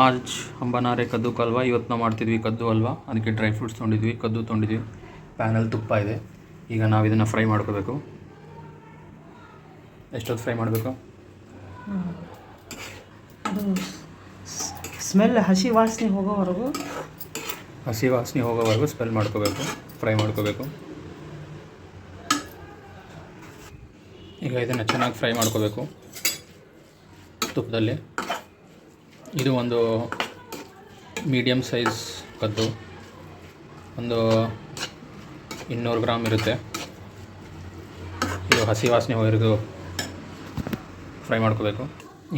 ಆಜ್ हम बना रहे कद्दू का हलवा. ಇವತ್ತು ನಾವು ಮಾಡ್ತಿದ್ವಿ ಕದ್ದು ಹಲ್ವಾ. ಅದಕ್ಕೆ ಡ್ರೈ ಫ್ರೂಟ್ಸ್ ತೊಗೊಂಡಿದ್ವಿ, ಕದ್ದು ತೊಗೊಂಡಿದ್ವಿ, ಪ್ಯಾನಲ್ಲಿ ತುಪ್ಪ ಇದೆ. ಈಗ ನಾವು ಇದನ್ನು ಫ್ರೈ ಮಾಡ್ಕೋಬೇಕು. ಎಷ್ಟೊತ್ತು ಫ್ರೈ ಮಾಡಬೇಕು? ಅದು ಸ್ಮೆಲ್ ಹಸಿ ವಾಸನೆ ಹೋಗೋವರೆಗೂ ಸ್ಮೆಲ್ ಮಾಡ್ಕೋಬೇಕು, ಫ್ರೈ ಮಾಡ್ಕೋಬೇಕು. ಈಗ ಇದನ್ನು ಚೆನ್ನಾಗಿ ಫ್ರೈ ಮಾಡ್ಕೋಬೇಕು ತುಪ್ಪದಲ್ಲಿ. ಇದು ಒಂದು ಮೀಡಿಯಮ್ ಸೈಜ್ ಕದ್ದು, ಒಂದು 200 ಗ್ರಾಮ್ ಇರುತ್ತೆ. ಇದು ಹಸಿ ವಾಸನೆ ಹೋಗಿರೋದು ಫ್ರೈ ಮಾಡ್ಕೋಬೇಕು.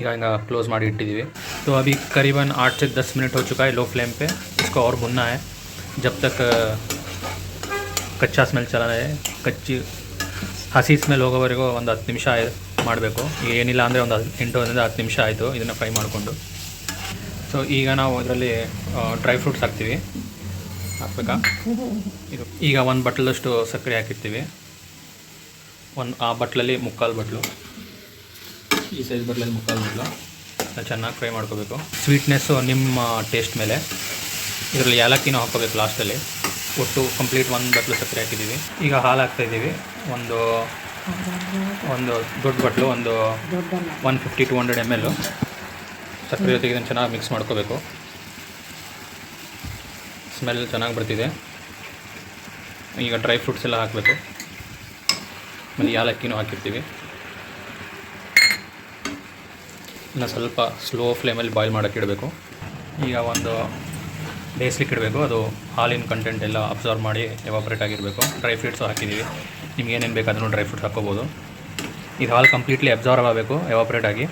ಈಗ क्लोज़ ಮಾಡಿ ಇಟ್ಟಿದ್ದೀವಿ. तो अभी करीबन 8 से 10 मिनट हो चुका है लो फ्लेम पे. इसको और भुनना है जब तक कच्चा स्मेल चला रहे. कच्ची ಹಸಿ ಸ್ಮೆಲ್ ಹೋಗೋವರೆಗೂ ಒಂದು 10 ನಿಮಿಷ ಮಾಡಬೇಕು. ಈಗ ಏನಿಲ್ಲ ಅಂದರೆ ಒಂದು 8 10 ನಿಮಿಷ ಆಯಿತು ಇದನ್ನು ಫ್ರೈ ಮಾಡಿಕೊಂಡು. ಸೊ ಈಗ ನಾವು ಇದರಲ್ಲಿ ಡ್ರೈ ಫ್ರೂಟ್ಸ್ ಹಾಕ್ತೀವಿ. ಹಾಕ್ಬೇಕಾ? ಇದು ಈಗ 1 ಬಟ್ಲಷ್ಟು ಸಕ್ಕರೆ ಹಾಕಿರ್ತೀವಿ. ಆ ಬಟ್ಲಲ್ಲಿ 3/4 ಬಟ್ಲು, ಈ ಸೈಜ್ ಬಟ್ಲಲ್ಲಿ 3/4 ಬಟ್ಲು. ಚೆನ್ನಾಗಿ ಫ್ರೈ ಮಾಡ್ಕೋಬೇಕು. ಸ್ವೀಟ್ನೆಸ್ಸು ನಿಮ್ಮ ಟೇಸ್ಟ್ ಮೇಲೆ. ಇದರಲ್ಲಿ ಏಲಕ್ಕಿನೂ ಹಾಕ್ಕೋಬೇಕು ಲಾಸ್ಟಲ್ಲಿ. ಒಟ್ಟು ಕಂಪ್ಲೀಟ್ 1 ಬಟ್ಲು ಸಕ್ಕರೆ ಹಾಕಿದ್ದೀವಿ. ಈಗ ಹಾಲು ಹಾಕ್ತಾಯಿದ್ದೀವಿ. ಒಂದು ದೊಡ್ಡ ಬಟ್ಲು, ಒಂದು 150-200 ml ಸಕ್ಕರೆ ಜೊತೆಗೆ ಇದನ್ನು ಚೆನ್ನಾಗಿ ಮಿಕ್ಸ್ ಮಾಡ್ಕೋಬೇಕು. ಸ್ಮೆಲ್ ಚೆನ್ನಾಗಿ ಬರ್ತಿದೆ. ಈಗ ಡ್ರೈ ಫ್ರೂಟ್ಸ್ ಎಲ್ಲ ಹಾಕಬೇಕು. ಆಮೇಲೆ ಏಲಕ್ಕಿನೂ ಹಾಕಿರ್ತೀವಿ. ಇನ್ನು ಸ್ವಲ್ಪ ಸ್ಲೋ ಫ್ಲೇಮಲ್ಲಿ ಬಾಯ್ಲ್ ಮಾಡೋಕ್ಕೆ ಇಡಬೇಕು. ಈಗ ಒಂದು ಬೇಯಿಸ್ಲಿಕ್ಕೆ ಇಡಬೇಕು. ಅದು ಹಾಲಿನ ಕಂಟೆಂಟ್ ಎಲ್ಲ ಅಬ್ಸರ್ವ್ ಮಾಡಿ ಎವಾಪ್ರೇಟ್ ಆಗಿರಬೇಕು. ಡ್ರೈ ಫ್ರೂಟ್ಸು ಹಾಕಿದ್ದೀವಿ. ನಿಮ್ಗೆ ಏನೇನು ಬೇಕು ಅದನ್ನು ಡ್ರೈ ಫ್ರೂಟ್ಸ್ ಹಾಕ್ಕೋಬೋದು. ಈಗ ಹಾಲು ಕಂಪ್ಲೀಟ್ಲಿ ಅಬ್ಸರ್ವ್ ಆಗಬೇಕು ಎವಾಪ್ರೇಟ್ ಆಗಿ.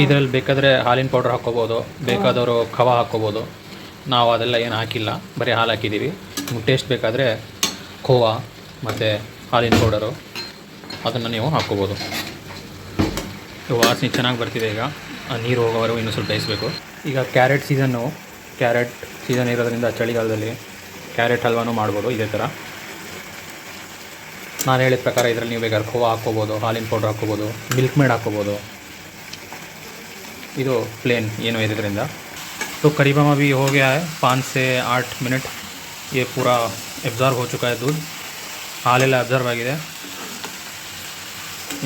ಇದರಲ್ಲಿ ಬೇಕಾದರೆ ಹಾಲಿನ ಪೌಡ್ರ್ ಹಾಕ್ಕೋಬೋದು, ಬೇಕಾದವರು ಖವಾ ಹಾಕ್ಕೋಬೋದು. ನಾವು ಅದೆಲ್ಲ ಏನು ಹಾಕಿಲ್ಲ, ಬರೀ ಹಾಲು ಹಾಕಿದ್ದೀವಿ. ನಿಮ್ಗೆ ಟೇಸ್ಟ್ ಬೇಕಾದರೆ ಖೋವಾ ಮತ್ತು ಹಾಲಿನ ಪೌಡರು ಅದನ್ನು ನೀವು ಹಾಕ್ಕೋಬೋದು. ವಾಸನೆ ಚೆನ್ನಾಗಿ ಬರ್ತಿದೆ. ಈಗ ನೀರು ಹೋಗೋವರೆಗೂ ಇನ್ನೂ ಸ್ವಲ್ಪ ಬೇಯಿಸಬೇಕು. ಈಗ ಕ್ಯಾರೆಟ್ ಸೀಸನ್ ಇರೋದ್ರಿಂದ ಚಳಿಗಾಲದಲ್ಲಿ ಕ್ಯಾರೆಟ್ ಹಲ್ವಾನೂ ಮಾಡ್ಬೋದು ಇದೇ ಥರ. ನಾನು ಹೇಳಿದ ಪ್ರಕಾರ ಇದರಲ್ಲಿ ನೀವು ಬೇಕಾದ್ರೆ ಖೋವಾ ಹಾಕ್ಕೋಬೋದು, ಹಾಲಿನ ಪೌಡ್ರ್ ಹಾಕ್ಕೋಬೋದು, ಮಿಲ್ಕ್ ಮೇಡ್ ಹಾಕ್ಕೋಬೋದು. ಇದು ಪ್ಲೇನ್ ಏನು ಇದರಿಂದ. तो करीबन अभी हो गया है 5 से 8 मिनट. ये पूरा एब्जॉर्व हो चुका है दूध. ಹಾಲೆಲ್ಲ ಅಬ್ಸರ್ವ್ ಆಗಿದೆ.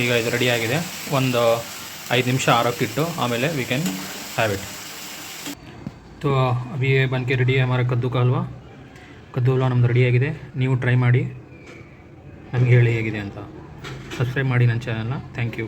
ಈಗ ಇದು ರೆಡಿ ಆಗಿದೆ. ಒಂದು 5 ನಿಮಿಷ ಆರೋಕ್ಕಿಟ್ಟು ಆಮೇಲೆ वी कैन हैव इट. तो अभी ये बन के रेडी है हमारा कद्दू का हलवा. कद्दू हलवा ನಮ್ಮದು ರೆಡಿಯಾಗಿದೆ. ನೀವು ಟ್ರೈ ಮಾಡಿ ನಮಗೆ ಹೇಳಿ ಹೇಗಿದೆ ಅಂತ. ಸಬ್ಸ್ಕ್ರೈಬ್ ಮಾಡಿ ನನ್ನ ಚಾನಲ್ನ. Thank you.